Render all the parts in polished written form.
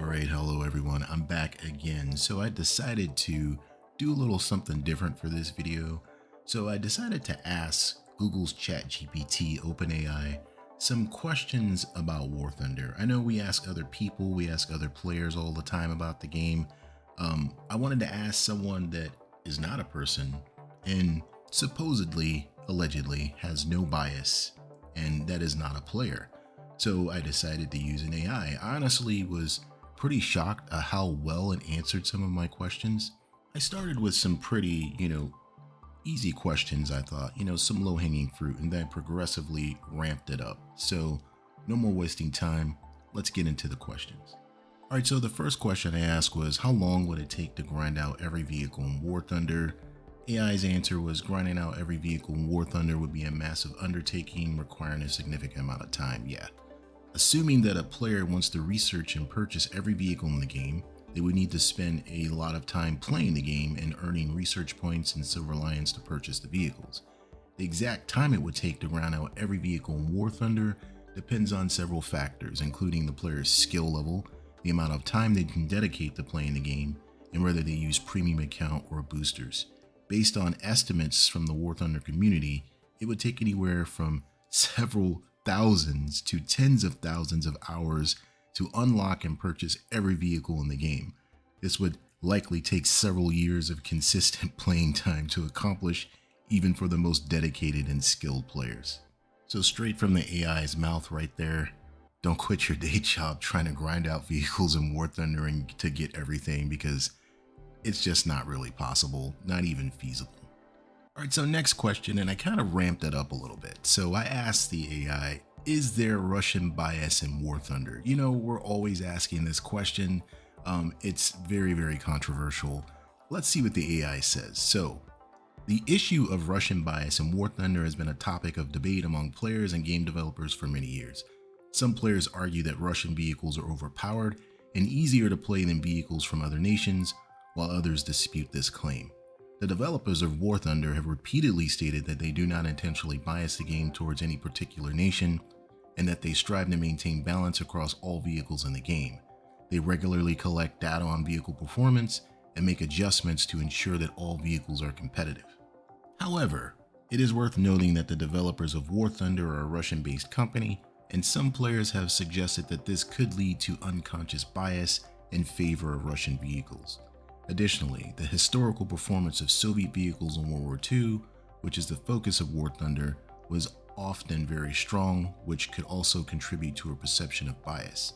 right, hello everyone. I'm back again. So I decided to do a little something different for this video. So I decided to ask Google's ChatGPT Open AI some questions about War Thunder. I know we ask other people, we ask other players all the time about the game. I wanted to ask someone that is not a person and supposedly, allegedly, has no bias, and that is not a player. So I decided to use an AI. I honestly was pretty shocked at how well it answered some of my questions. I started with some pretty, easy questions, I thought, some low hanging fruit, and then progressively ramped it up. So no more wasting time. Let's get into the questions. All right, so the first question I asked was, how long would it take to grind out every vehicle in War Thunder? AI's answer was, grinding out every vehicle in War Thunder would be a massive undertaking requiring a significant amount of time. Yeah. Assuming that a player wants to research and purchase every vehicle in the game, they would need to spend a lot of time playing the game and earning research points and silver lions to purchase the vehicles. The exact time it would take to grind out every vehicle in War Thunder depends on several factors, including the player's skill level, the amount of time they can dedicate to playing the game, and whether they use premium account or boosters. Based on estimates from the War Thunder community, it would take anywhere from several thousands to tens of thousands of hours to unlock and purchase every vehicle in the game. This would likely take several years of consistent playing time to accomplish, even for the most dedicated and skilled players. So straight from the AI's mouth right there, don't quit your day job trying to grind out vehicles in War Thunder and to get everything, because it's just not really possible, not even feasible. All right, so next question, and I kind of ramped it up a little bit. So I asked the AI, is there Russian bias in War Thunder? We're always asking this question. It's very, very controversial. Let's see what the AI says. So the issue of Russian bias in War Thunder has been a topic of debate among players and game developers for many years. Some players argue that Russian vehicles are overpowered and easier to play than vehicles from other nations, while others dispute this claim. The developers of War Thunder have repeatedly stated that they do not intentionally bias the game towards any particular nation, and that they strive to maintain balance across all vehicles in the game. They regularly collect data on vehicle performance and make adjustments to ensure that all vehicles are competitive. However, it is worth noting that the developers of War Thunder are a Russian-based company, and some players have suggested that this could lead to unconscious bias in favor of Russian vehicles. Additionally, the historical performance of Soviet vehicles in World War II, which is the focus of War Thunder, was often very strong, which could also contribute to a perception of bias.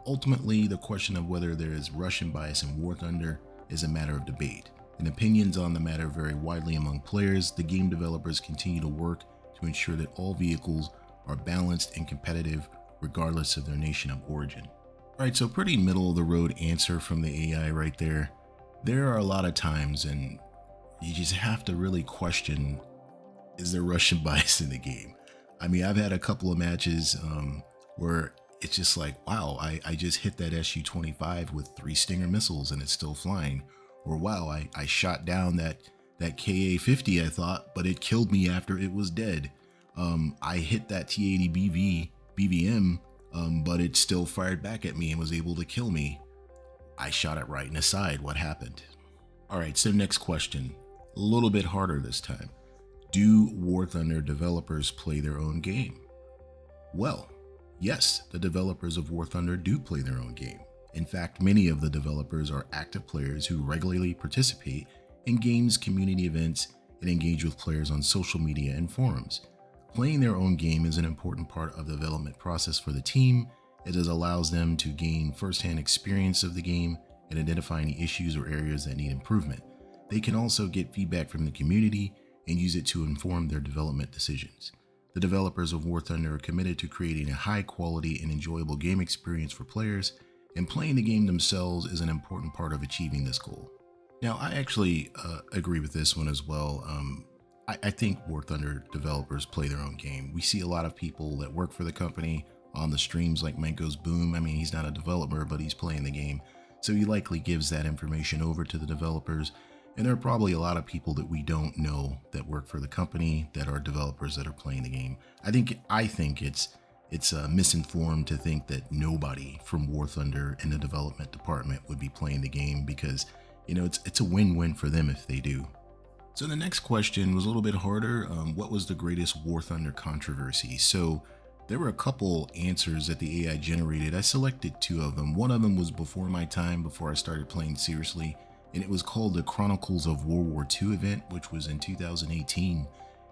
Ultimately, the question of whether there is Russian bias in War Thunder is a matter of debate, and opinions on the matter vary widely among players. The game developers continue to work to ensure that all vehicles are balanced and competitive regardless of their nation of origin. Alright, so pretty middle of the road answer from the AI right there. There are a lot of times, and you just have to really question, is there Russian bias in the game? I mean, I've had a couple of matches where it's just like, wow, I just hit that Su-25 with 3 Stinger missiles and it's still flying. Or wow, I shot down that Ka-50, I thought, but it killed me after it was dead. I hit that T-80 BVM, but it still fired back at me and was able to kill me. I shot it right in the side. What happened? All right, so next question. A little bit harder this time. Do War Thunder developers play their own game? Well, yes, the developers of War Thunder do play their own game. In fact, many of the developers are active players who regularly participate in games, community events, and engage with players on social media and forums. Playing their own game is an important part of the development process for the team. It allows them to gain firsthand experience of the game and identify any issues or areas that need improvement. They can also get feedback from the community and use it to inform their development decisions. The developers of War Thunder are committed to creating a high quality and enjoyable game experience for players, and playing the game themselves is an important part of achieving this goal. Now, I actually agree with this one as well. I think War Thunder developers play their own game. We see a lot of people that work for the company on the streams, like Mango's Boom. I mean, he's not a developer, but he's playing the game. So he likely gives that information over to the developers. And there are probably a lot of people that we don't know that work for the company that are developers that are playing the game. I think it's It's misinformed to think that nobody from War Thunder in the development department would be playing the game because, it's a win-win for them if they do. So the next question was a little bit harder. What was the greatest War Thunder controversy? So there were a couple answers that the AI generated. I selected two of them. One of them was before my time, before I started playing seriously, and it was called the Chronicles of World War II event, which was in 2018.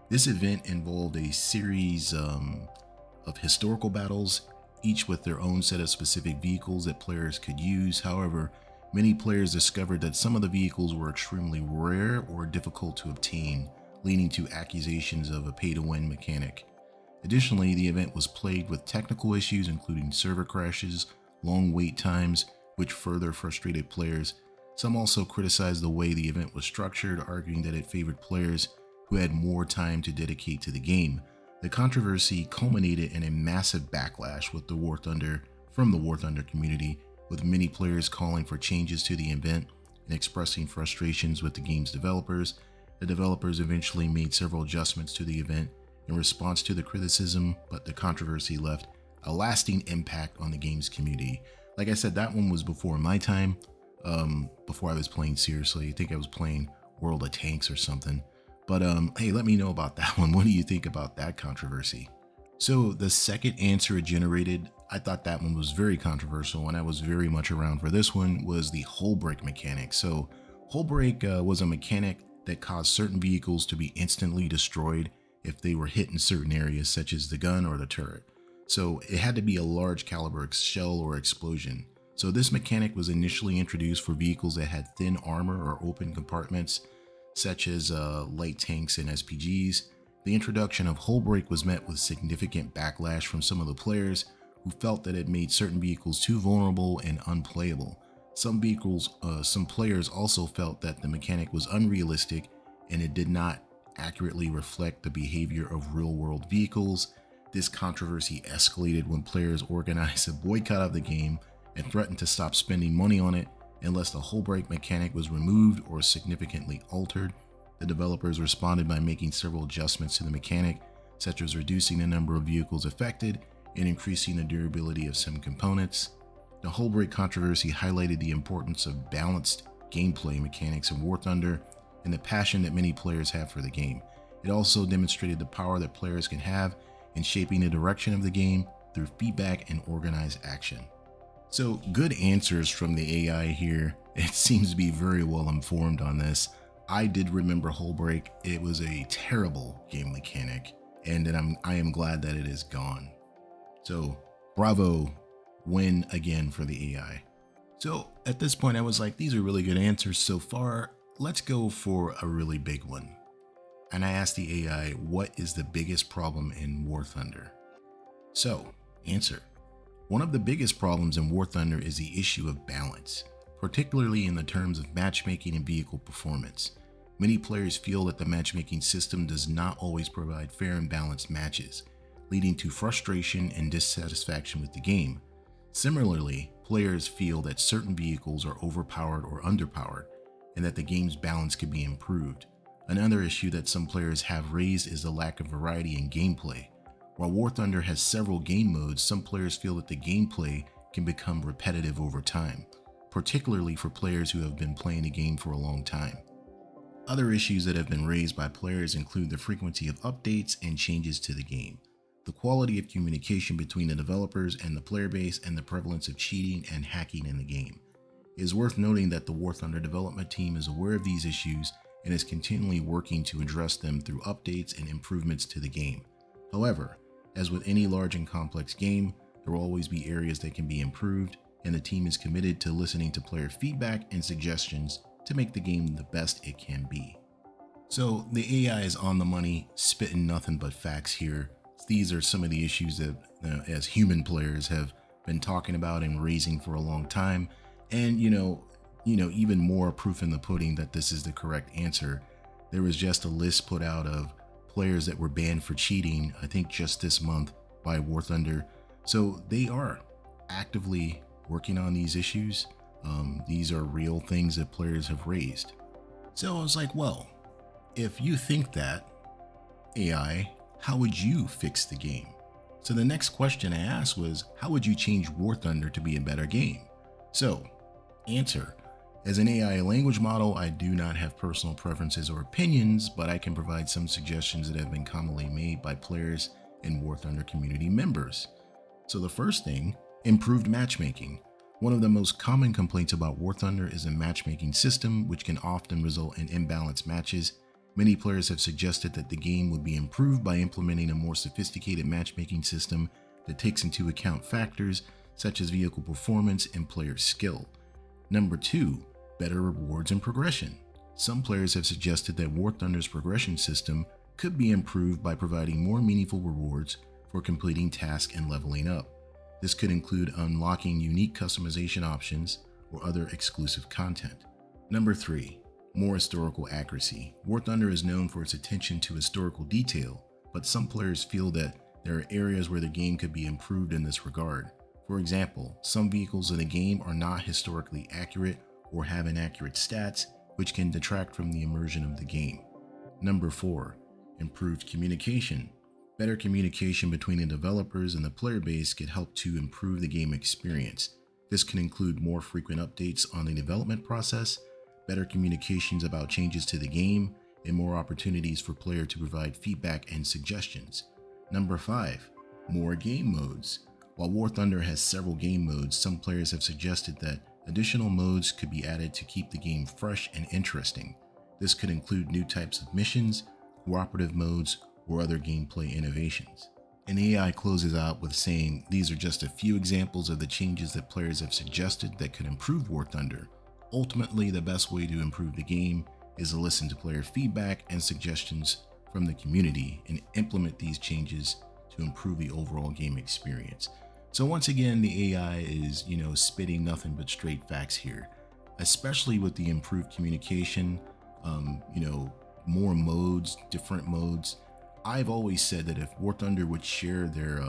This event involved a series of historical battles, each with their own set of specific vehicles that players could use. However, many players discovered that some of the vehicles were extremely rare or difficult to obtain, leading to accusations of a pay-to-win mechanic. Additionally, the event was plagued with technical issues including server crashes, long wait times, which further frustrated players. Some also criticized the way the event was structured, arguing that it favored players who had more time to dedicate to the game. The controversy culminated in a massive backlash with from the War Thunder community, with many players calling for changes to the event and expressing frustrations with the game's developers. The developers eventually made several adjustments to the event in response to the criticism, but the controversy left a lasting impact on the game's community. Like I said, that one was before my time, before I was playing seriously. I think I was playing World of Tanks or something. But hey, let me know about that one. What do you think about that controversy? So the second answer it generated, I thought that one was very controversial and I was very much around for this one, was the hull break mechanic. So hull break was a mechanic that caused certain vehicles to be instantly destroyed if they were hit in certain areas such as the gun or the turret. So it had to be a large caliber shell or explosion. So this mechanic was initially introduced for vehicles that had thin armor or open compartments, such as light tanks and SPGs. The introduction of hull break was met with significant backlash from some of the players who felt that it made certain vehicles too vulnerable and unplayable. Some players also felt that the mechanic was unrealistic and it did not accurately reflect the behavior of real-world vehicles. This controversy escalated when players organized a boycott of the game and threatened to stop spending money on it unless the hull break mechanic was removed or significantly altered. The developers responded by making several adjustments to the mechanic, such as reducing the number of vehicles affected and increasing the durability of some components. The hull break controversy highlighted the importance of balanced gameplay mechanics in War Thunder and the passion that many players have for the game. It also demonstrated the power that players can have in shaping the direction of the game through feedback and organized action. So good answers from the AI here. It seems to be very well informed on this. I did remember hull break. It was a terrible game mechanic, and I am glad that it is gone. So bravo, win again for the AI. So at this point I was like, these are really good answers so far. Let's go for a really big one. And I asked the AI, what is the biggest problem in War Thunder? So, answer. One of the biggest problems in War Thunder is the issue of balance, particularly in the terms of matchmaking and vehicle performance. Many players feel that the matchmaking system does not always provide fair and balanced matches, leading to frustration and dissatisfaction with the game. Similarly, players feel that certain vehicles are overpowered or underpowered, and that the game's balance could be improved. Another issue that some players have raised is the lack of variety in gameplay. While War Thunder has several game modes, some players feel that the gameplay can become repetitive over time, particularly for players who have been playing the game for a long time. Other issues that have been raised by players include the frequency of updates and changes to the game, the quality of communication between the developers and the player base, and the prevalence of cheating and hacking in the game. It is worth noting that the War Thunder development team is aware of these issues and is continually working to address them through updates and improvements to the game. However, as with any large and complex game, there will always be areas that can be improved, and the team is committed to listening to player feedback and suggestions to make the game the best it can be. So the AI is on the money, spitting nothing but facts here. These are some of the issues that as human players have been talking about and raising for a long time. And even more proof in the pudding that this is the correct answer. There was just a list put out of players that were banned for cheating, I think just this month, by War Thunder. So they are actively working on these issues. These are real things that players have raised. So I was like, well, if you think that, AI, how would you fix the game? So the next question I asked was, how would you change War Thunder to be a better game? So, answer. As an AI language model, I do not have personal preferences or opinions, but I can provide some suggestions that have been commonly made by players and War Thunder community members. So the first thing, improved matchmaking. One of the most common complaints about War Thunder is a matchmaking system, which can often result in imbalanced matches. Many players have suggested that the game would be improved by implementing a more sophisticated matchmaking system that takes into account factors such as vehicle performance and player skill. Number 2, better rewards and progression. Some players have suggested that War Thunder's progression system could be improved by providing more meaningful rewards for completing tasks and leveling up. This could include unlocking unique customization options or other exclusive content. Number 3, more historical accuracy. War Thunder is known for its attention to historical detail, but some players feel that there are areas where the game could be improved in this regard. For example, some vehicles in the game are not historically accurate or have inaccurate stats, which can detract from the immersion of the game. Number 4, improved communication. Better communication between the developers and the player base could help to improve the game experience. This can include more frequent updates on the development process, better communications about changes to the game, and more opportunities for players to provide feedback and suggestions. Number 5, more game modes. While War Thunder has several game modes, some players have suggested that additional modes could be added to keep the game fresh and interesting. This could include new types of missions, cooperative modes, or other gameplay innovations. And AI closes out with saying, these are just a few examples of the changes that players have suggested that could improve War Thunder. Ultimately, the best way to improve the game is to listen to player feedback and suggestions from the community and implement these changes to improve the overall game experience. So once again, the AI is, spitting nothing but straight facts here, especially with the improved communication, more modes, different modes. I've always said that if War Thunder would share their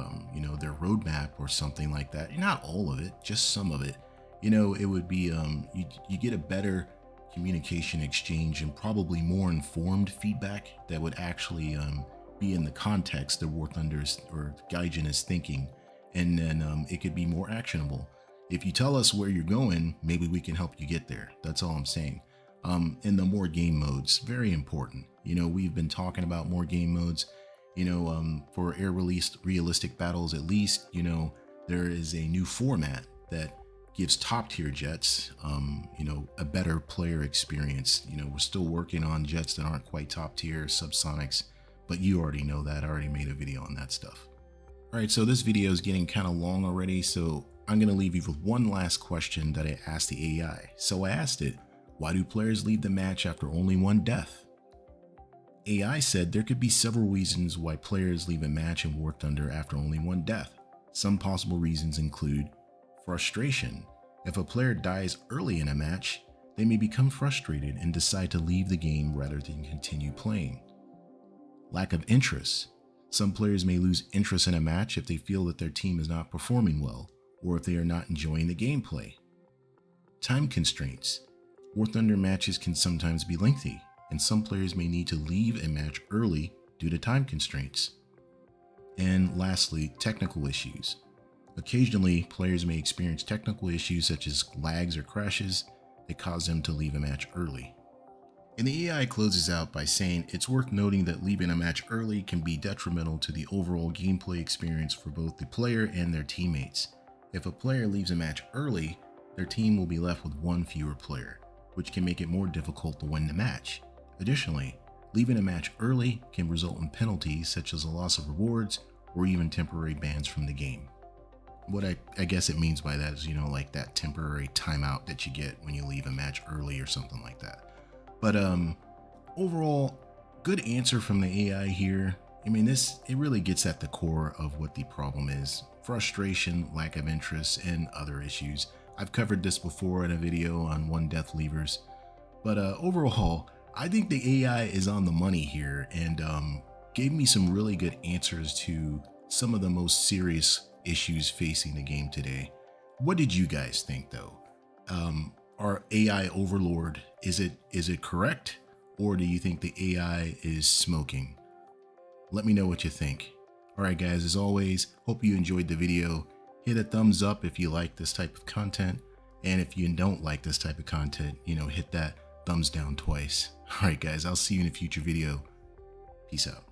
roadmap or something like that, not all of it, just some of it, it would be, you get a better communication exchange and probably more informed feedback that would actually be in the context that War Thunder or gaijin is thinking, and then it could be more actionable. If you tell us where you're going, maybe we can help you get there. That's all I'm saying. And the more game modes, very important. We've been talking about more game modes, for air released realistic battles, at least, there is a new format that gives top tier jets, a better player experience. We're still working on jets that aren't quite top tier, subsonics, but you already know that. I already made a video on that stuff. All right, so this video is getting kind of long already, so I'm going to leave you with one last question that I asked the AI. So I asked it, why do players leave the match after only one death? AI said there could be several reasons why players leave a match in War Thunder after only one death. Some possible reasons include frustration. If a player dies early in a match, they may become frustrated and decide to leave the game rather than continue playing. Lack of interest. Some players may lose interest in a match if they feel that their team is not performing well, or if they are not enjoying the gameplay. Time constraints. War Thunder matches can sometimes be lengthy, and some players may need to leave a match early due to time constraints. And lastly, technical issues. Occasionally, players may experience technical issues such as lags or crashes that cause them to leave a match early. And the AI closes out by saying it's worth noting that leaving a match early can be detrimental to the overall gameplay experience for both the player and their teammates. If a player leaves a match early, their team will be left with one fewer player, which can make it more difficult to win the match. Additionally, leaving a match early can result in penalties such as a loss of rewards or even temporary bans from the game. What I guess it means by that is, like that temporary timeout that you get when you leave a match early or something like that. But overall, good answer from the AI here. It really gets at the core of what the problem is. Frustration, lack of interest, and other issues. I've covered this before in a video on one death leavers. But overall, I think the AI is on the money here and gave me some really good answers to some of the most serious issues facing the game today. What did you guys think though? Our AI overlord, is it correct? Or do you think the AI is smoking? Let me know what you think. All right, guys, as always, hope you enjoyed the video. Hit a thumbs up if you like this type of content. And if you don't like this type of content, hit that thumbs down twice. All right, guys, I'll see you in a future video. Peace out.